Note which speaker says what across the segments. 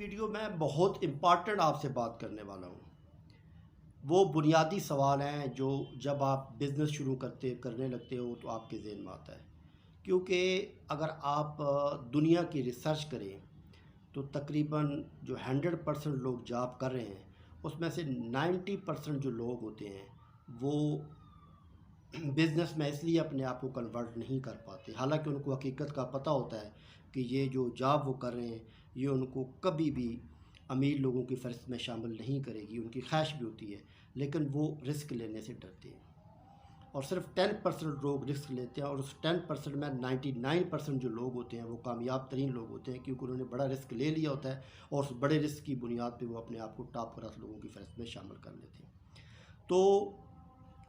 Speaker 1: Video میں بہت important آپ سے بات کرنے والا ہوں۔ وہ بنیادی سوال ہیں جو جب آپ بزنس شروع کرنے لگتے ہو تو آپ کے ذہن میں آتا ہے، کیونکہ اگر آپ دنیا کی ریسرچ کریں تو تقریباً جو 100% لوگ جاب کر رہے ہیں اس میں سے 90% جو لوگ ہوتے ہیں وہ بزنس میں اس لیے اپنے آپ کو کنورٹ نہیں کر پاتے، حالانکہ ان کو حقیقت کا پتہ ہوتا ہے کہ یہ جو جاب وہ کر رہے ہیں یہ ان کو کبھی بھی امیر لوگوں کی فہرست میں شامل نہیں کرے گی، ان کی خواہش بھی ہوتی ہے لیکن وہ رسک لینے سے ڈرتے ہیں، اور صرف 10% لوگ رسک لیتے ہیں، اور اس 10% میں 99% جو لوگ ہوتے ہیں وہ کامیاب ترین لوگ ہوتے ہیں، کیونکہ انہوں نے بڑا رسک لے لیا ہوتا ہے اور اس بڑے رسک کی بنیاد پہ وہ اپنے آپ کو ٹاپ کلاس لوگوں کی فہرست میں شامل کر لیتے ہیں۔ تو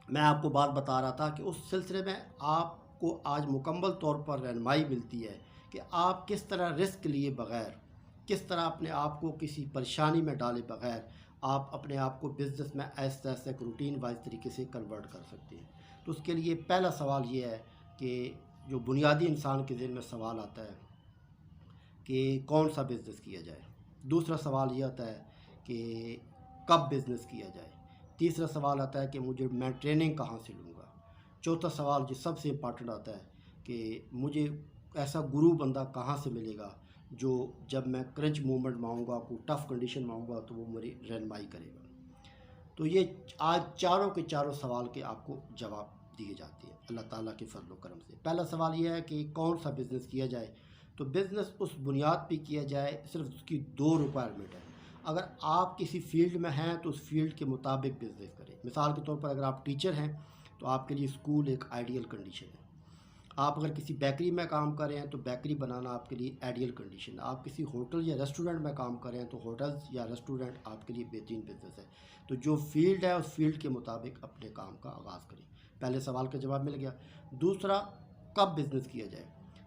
Speaker 1: میں آپ کو بات بتا رہا تھا کہ اس سلسلے میں آپ کو آج مکمل طور پر رہنمائی ملتی ہے کہ آپ کس طرح رسک لیے بغیر، کس طرح اپنے آپ کو کسی پریشانی میں ڈالے بغیر آپ اپنے آپ کو بزنس میں ایسا ایک روٹین وائز طریقے سے کنورٹ کر سکتے ہیں۔ تو اس کے لیے پہلا سوال یہ ہے کہ جو بنیادی انسان کے ذہن میں سوال آتا ہے کہ کون سا بزنس کیا جائے، دوسرا سوال یہ آتا ہے کہ کب بزنس کیا جائے، تیسرا سوال آتا ہے کہ میں ٹریننگ کہاں سے لوں گا، چوتھا سوال جو سب سے امپارٹنٹ آتا ہے کہ مجھے ایسا گرو بندہ کہاں سے ملے گا جو جب میں کرنچ مومنٹ میں آؤں گا، کوئی ٹف کنڈیشن میں آؤں گا تو وہ میری رہنمائی کرے گا۔ تو یہ آج چاروں کے چاروں سوال کے آپ کو جواب دیے جاتے ہیں اللہ تعالیٰ کے فضل و کرم سے۔ پہلا سوال یہ ہے کہ کون سا بزنس کیا جائے، تو بزنس اس بنیاد پہ کیا جائے، صرف اس کی 2 ریکوائرمنٹ ہے۔ اگر آپ کسی فیلڈ میں ہیں تو اس فیلڈ کے مطابق بزنس کریں۔ مثال کے طور پر اگر آپ ٹیچر ہیں تو آپ کے لیے اسکول ایک آئیڈیل کنڈیشن ہے۔ آپ اگر کسی بیکری میں کام کر رہے ہیں تو بیکری بنانا آپ کے لیے آئیڈیل کنڈیشن ہے۔ آپ کسی ہوٹل یا ریسٹورنٹ میں کام کر رہے ہیں تو ہوٹلز یا ریسٹورنٹ آپ کے لیے بہترین بزنس ہے۔ تو جو فیلڈ ہے اس فیلڈ کے مطابق اپنے کام کا آغاز کریں۔ پہلے سوال کا جواب مل گیا۔ دوسرا، کب بزنس کیا جائے،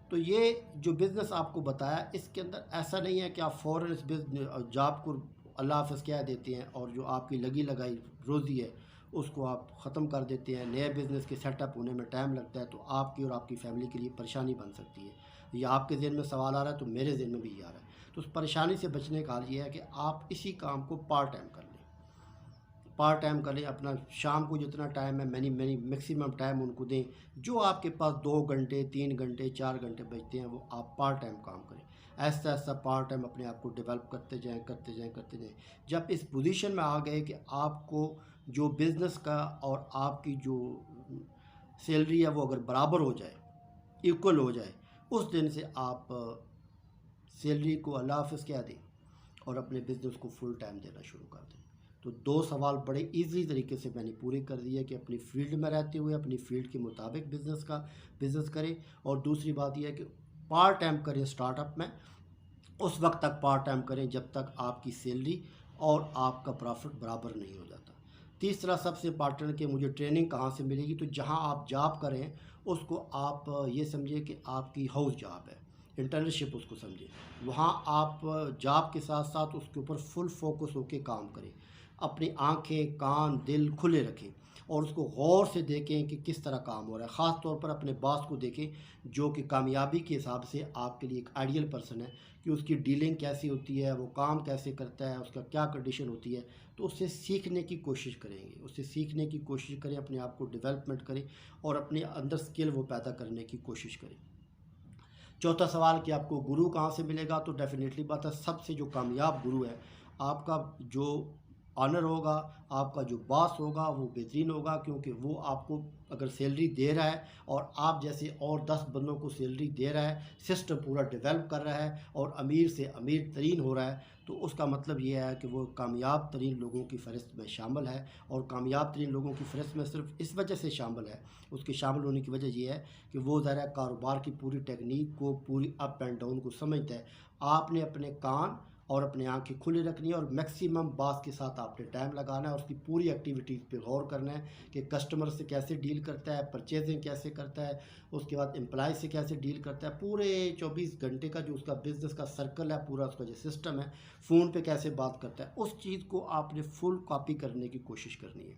Speaker 1: تو یہ جو بزنس آپ کو بتایا اس کے اندر ایسا نہیں ہے کہ آپ فوراً اس جاب کو اللہ حافظ کہہ دیتے ہیں اور جو آپ کی لگی لگائی روزی ہے اس کو آپ ختم کر دیتے ہیں۔ نئے بزنس کے سیٹ اپ ہونے میں ٹائم لگتا ہے تو آپ کی اور آپ کی فیملی کے لیے پریشانی بن سکتی ہے۔ یا آپ کے ذہن میں سوال آ رہا ہے تو میرے ذہن میں بھی یہ آ رہا ہے، تو اس پریشانی سے بچنے کا حال یہ ہے کہ آپ اسی کام کو پارٹ ٹائم کر لیں، پارٹ ٹائم کریں۔ اپنا شام کو جتنا ٹائم ہے میکسیمم ٹائم ان کو دیں، جو آپ کے پاس 2 گھنٹے 3 گھنٹے 4 گھنٹے بچتے ہیں وہ آپ پارٹ ٹائم کام کریں۔ ایسا ایسا پارٹ ٹائم اپنے آپ کو ڈیولپ کرتے جائیں کرتے جائیں کرتے جائیں۔ جب اس پوزیشن میں آ گئے کہ آپ کو جو بزنس کا اور آپ کی جو سیلری ہے وہ اگر برابر ہو جائے، ایکول ہو جائے، اس دن سے آپ سیلری کو اللہ حافظ کہہ دیں اور اپنے بزنس کو فل ٹائم دینا شروع کر دیں۔ تو 2 سوال بڑے ایزی طریقے سے میں نے پورے کر دیے کہ اپنی فیلڈ میں رہتے ہوئے اپنی فیلڈ کے مطابق بزنس کریں، اور دوسری بات یہ ہے کہ پارٹ ٹائم کریں سٹارٹ اپ میں، اس وقت تک پارٹ ٹائم کریں جب تک آپ کی سیلری اور آپ کا پروفٹ برابر نہیں ہو جاتا۔ تیسرا سب سے امپارٹنٹ کہ مجھے ٹریننگ کہاں سے ملے گی، تو جہاں آپ جاب کریں اس کو آپ یہ سمجھیں کہ آپ کی ہاؤس جاب ہے، انٹرنشپ اس کو سمجھیں، وہاں آپ جاب کے ساتھ ساتھ اس کے اوپر فل فوکس ہو کے کام کریں، اپنی آنکھیں کان دل کھلے رکھیں اور اس کو غور سے دیکھیں کہ کس طرح کام ہو رہا ہے۔ خاص طور پر اپنے باس کو دیکھیں جو کہ کامیابی کے حساب سے آپ کے لیے ایک آئیڈیل پرسن ہے، کہ اس کی ڈیلنگ کیسی ہوتی ہے، وہ کام کیسے کرتا ہے، اس کا کیا کنڈیشن ہوتی ہے۔ تو اس سے سیکھنے کی کوشش کریں گے، اس سے سیکھنے کی کوشش کریں، اپنے آپ کو ڈیولپمنٹ کریں اور اپنے اندر سکل وہ پیدا کرنے کی کوشش کریں۔ چوتھا سوال کہ آپ کو گرو کہاں سے ملے گا، تو ڈیفینیٹلی بات ہے سب سے جو کامیاب گرو ہے، آپ کا جو آنر ہوگا، آپ کا جو باس ہوگا وہ بہترین ہوگا، کیونکہ وہ آپ کو اگر سیلری دے رہا ہے اور آپ جیسے اور 10 بندوں کو سیلری دے رہا ہے، سسٹم پورا ڈیولپ کر رہا ہے اور امیر سے امیر ترین ہو رہا ہے، تو اس کا مطلب یہ ہے کہ وہ کامیاب ترین لوگوں کی فہرست میں شامل ہے۔ اور کامیاب ترین لوگوں کی فہرست میں صرف اس وجہ سے شامل ہے، اس کے شامل ہونے کی وجہ یہ ہے کہ وہ ذرا کاروبار کی پوری ٹیکنیک کو، پوری اپ اینڈ ڈاؤن کو سمجھتا ہے۔ آپ نے اپنے کان اور اپنے آنکھیں کھلے رکھنی ہے اور میکسیمم باس کے ساتھ آپ نے ٹائم لگانا ہے، اس کی پوری ایکٹیویٹیز پہ غور کرنا ہے کہ کسٹمر سے کیسے ڈیل کرتا ہے، پرچیزنگ کیسے کرتا ہے، اس کے بعد امپلائی سے کیسے ڈیل کرتا ہے، پورے 24 گھنٹے کا جو اس کا بزنس کا سرکل ہے، پورا اس کا جو سسٹم ہے، فون پہ کیسے بات کرتا ہے، اس چیز کو آپ نے فل کاپی کرنے کی کوشش کرنی ہے۔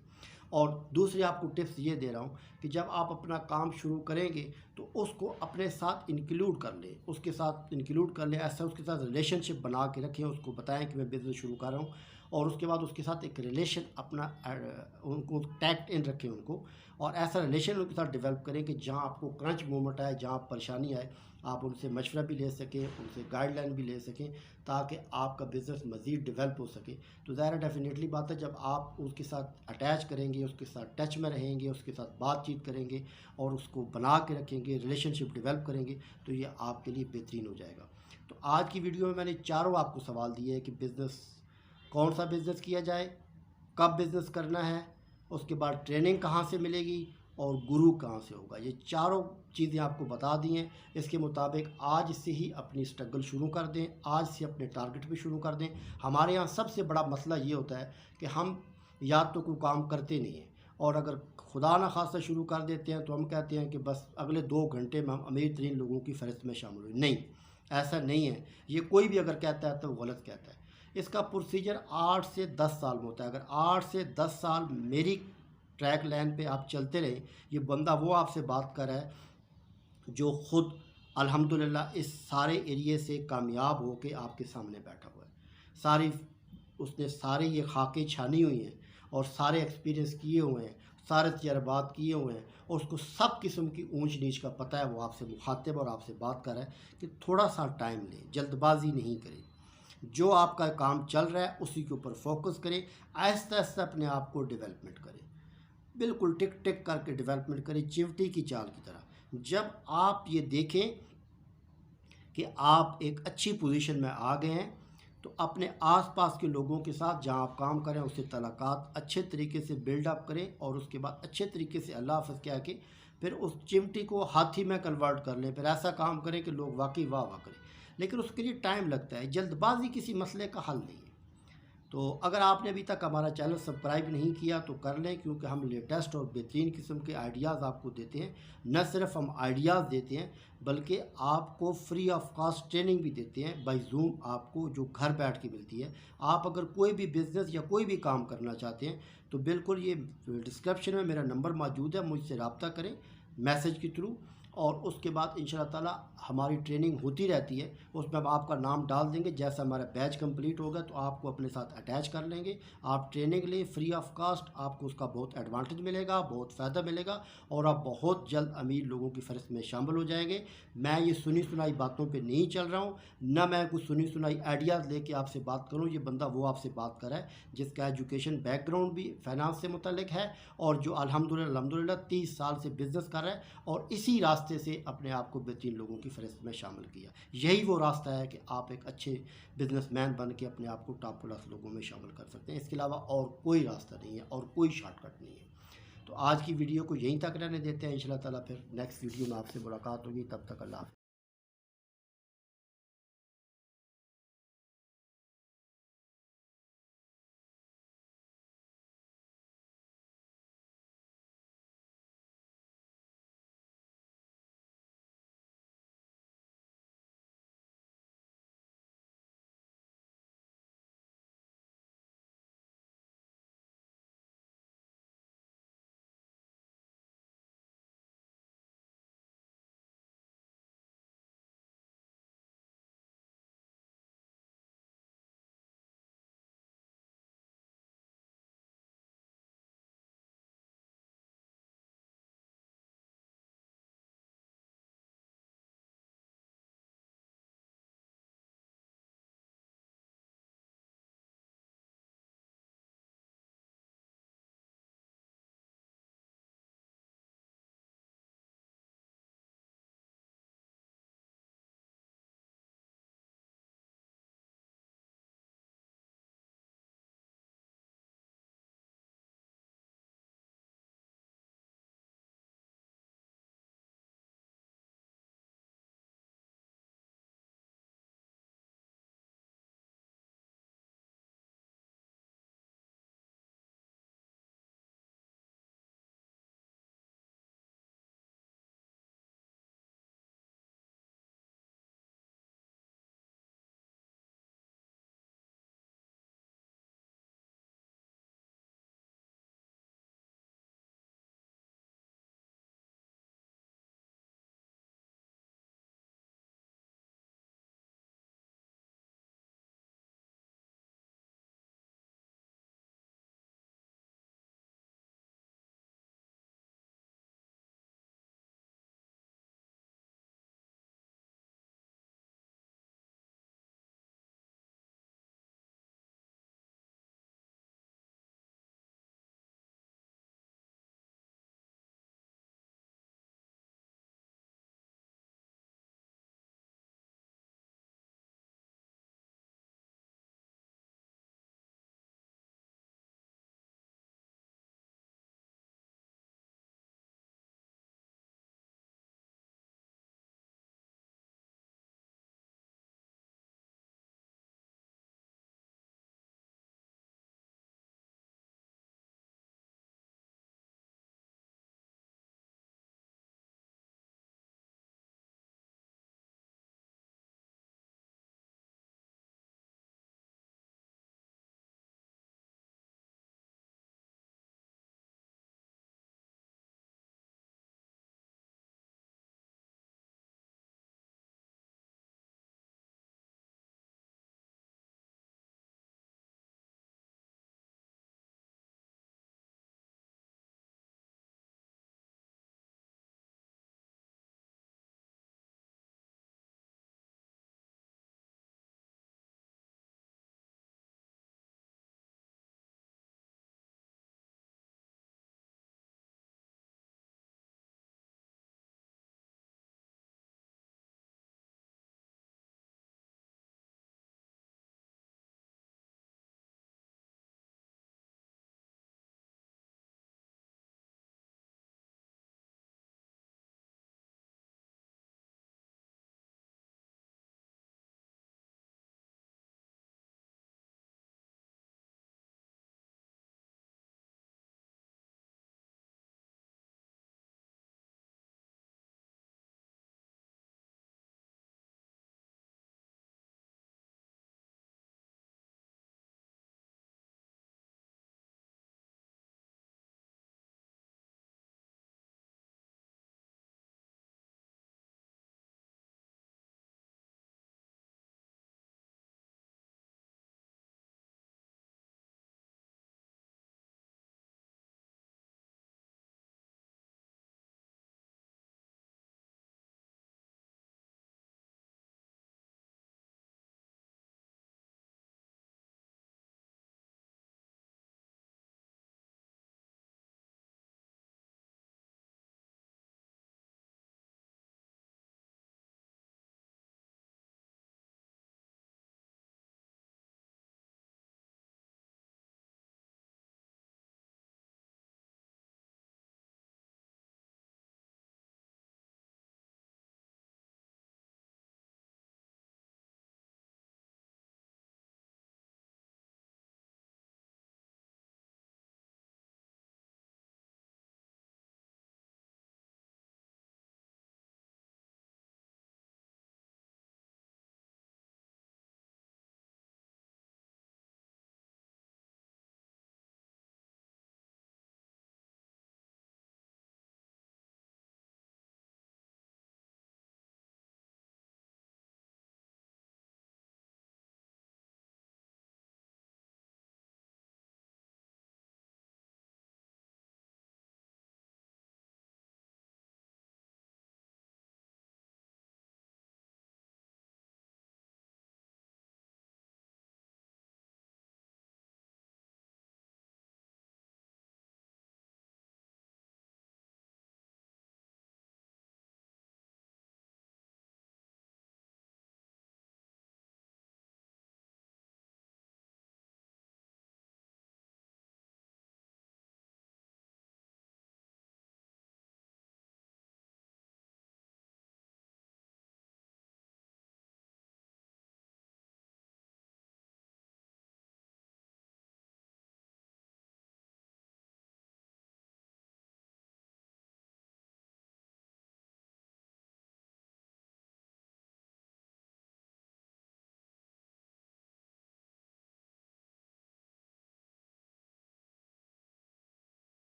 Speaker 1: اور دوسری آپ کو ٹپس یہ دے رہا ہوں کہ جب آپ اپنا کام شروع کریں گے تو اس کو اپنے ساتھ انکلوڈ کر لیں، اس کے ساتھ انکلوڈ کر لیں، ایسا اس کے ساتھ ریلیشن شپ بنا کے رکھیں، اس کو بتائیں کہ میں بزنس شروع کر رہا ہوں، اور اس کے بعد اس کے ساتھ ایک ریلیشن اپنا ان کو ٹیگڈ ان رکھیں ان کو، اور ایسا ریلیشن ان کے ساتھ ڈیولپ کریں کہ جہاں آپ کو کرنچ مومنٹ آئے، جہاں پریشانی آئے، آپ ان سے مشورہ بھی لے سکیں، ان سے گائیڈ لائن بھی لے سکیں، تاکہ آپ کا بزنس مزید ڈیولپ ہو سکے۔ تو ظاہر ڈیفینیٹلی بات ہے، جب آپ اس کے ساتھ اٹیچ کریں گے، اس کے ساتھ ٹچ میں رہیں گے، اس کے ساتھ بات چیت کریں گے اور اس کو بنا کے رکھیں گے، ریلیشن شپ ڈیولپ کریں گے، تو یہ آپ کے لیے بہترین ہو جائے گا۔ تو آج کی ویڈیو میں نے چاروں آپ کو سوال دیے ہیں کہ بزنس کون سا بزنس کیا جائے، کب بزنس کرنا ہے، اس کے بعد ٹریننگ کہاں سے ملے گی اور گرو کہاں سے ہوگا، یہ چاروں چیزیں آپ کو بتا دی ہیں۔ اس کے مطابق آج سے ہی اپنی سٹرگل شروع کر دیں، آج سے اپنے ٹارگٹ بھی شروع کر دیں۔ ہمارے یہاں سب سے بڑا مسئلہ یہ ہوتا ہے کہ ہم یا تو کوئی کام کرتے نہیں ہیں، اور اگر خدا نخواستہ شروع کر دیتے ہیں تو ہم کہتے ہیں کہ بس اگلے 2 گھنٹے میں ہم امیر ترین لوگوں کی فہرست میں شامل ہوئے۔ نہیں، ایسا نہیں ہے، یہ کوئی بھی اگر کہتا ہے تو وہ غلط کہتا ہے۔ اس کا پروسیجر 8 سے 10 سال میں ہوتا ہے۔ اگر 8 سے 10 سال میری ٹریک لائن پہ آپ چلتے رہیں، یہ بندہ وہ آپ سے بات کر رہا ہے جو خود الحمدللہ اس سارے ایریے سے کامیاب ہو کے آپ کے سامنے بیٹھا ہوا ہے۔ اس نے سارے یہ خاکیں چھانی ہوئی ہیں اور سارے ایکسپیرینس کیے ہوئے ہیں، سارے تجربات کیے ہوئے ہیں، اور اس کو سب قسم کی اونچ نیچ کا پتہ ہے۔ وہ آپ سے مخاطب اور آپ سے بات کر رہا ہے کہ تھوڑا سا ٹائم لیں، جلد بازی نہیں کریں، جو آپ کا کام چل رہا ہے اسی کے اوپر فوکس کریں، آہستہ آہستہ اپنے آپ کو ڈیولپمنٹ کریں، بالکل ٹک ٹک کر کے ڈیولپمنٹ کریں، چیونٹی کی چال کی طرح۔ جب آپ یہ دیکھیں کہ آپ ایک اچھی پوزیشن میں آ گئے ہیں تو اپنے آس پاس کے لوگوں کے ساتھ جہاں آپ کام کریں اس سے تعلقات اچھے طریقے سے بلڈ اپ کریں، اور اس کے بعد اچھے طریقے سے اللہ حافظ کہہ کے پھر اس چمٹی کو ہاتھی میں کنورٹ کر لیں، پھر ایسا کام کریں کہ لوگ واقعی واہ واہ کریں۔ لیکن اس کے لیے ٹائم لگتا ہے، جلد بازی کسی مسئلے کا حل نہیں ہے۔ تو اگر آپ نے ابھی تک ہمارا چینل سبسکرائب نہیں کیا تو کر لیں، کیونکہ ہم لیٹسٹ اور بہترین قسم کے آئیڈیاز آپ کو دیتے ہیں۔ نہ صرف ہم آئیڈیاز دیتے ہیں بلکہ آپ کو فری آف کاسٹ ٹریننگ بھی دیتے ہیں بائی زوم، آپ کو جو گھر بیٹھ کے ملتی ہے۔ آپ اگر کوئی بھی بزنس یا کوئی بھی کام کرنا چاہتے ہیں تو بالکل یہ ڈسکرپشن میں میرا نمبر موجود ہے، مجھ سے رابطہ کریں میسج کے تھرو، اور اس کے بعد انشاءاللہ تعالی ہماری ٹریننگ ہوتی رہتی ہے۔ اس میں ہم آپ کا نام ڈال دیں گے، جیسا ہمارا بیچ کمپلیٹ ہوگا تو آپ کو اپنے ساتھ اٹیچ کر لیں گے۔ آپ ٹریننگ لیں فری آف کاسٹ، آپ کو اس کا بہت ایڈوانٹیج ملے گا، بہت فائدہ ملے گا، اور آپ بہت جلد امیر لوگوں کی فہرست میں شامل ہو جائیں گے۔ میں یہ سنی سنائی باتوں پہ نہیں چل رہا ہوں، نہ میں کچھ سنی سنائی آئیڈیاز لے کے آپ سے بات کروں۔ یہ بندہ وہ آپ سے بات کر رہا ہے جس کا ایجوکیشن بیک گراؤنڈ بھی فائنانس سے متعلق ہے، اور جو الحمدللہ 30 سال سے بزنس کر رہا ہے، اور اسی راستے سے اپنے آپ کو بہترین لوگوں کی فہرست میں شامل کیا۔ یہی وہ راستہ ہے کہ آپ ایک اچھے بزنس مین بن کے اپنے آپ کو ٹاپ کلاس لوگوں میں شامل کر سکتے ہیں۔ اس کے علاوہ اور کوئی راستہ نہیں ہے اور کوئی شارٹ کٹ نہیں ہے۔ تو آج کی ویڈیو کو یہیں تک رہنے دیتے ہیں، انشاءاللہ تعالیٰ پھر نیکسٹ ویڈیو میں آپ سے ملاقات ہوگی، تب تک اللہ حافظ۔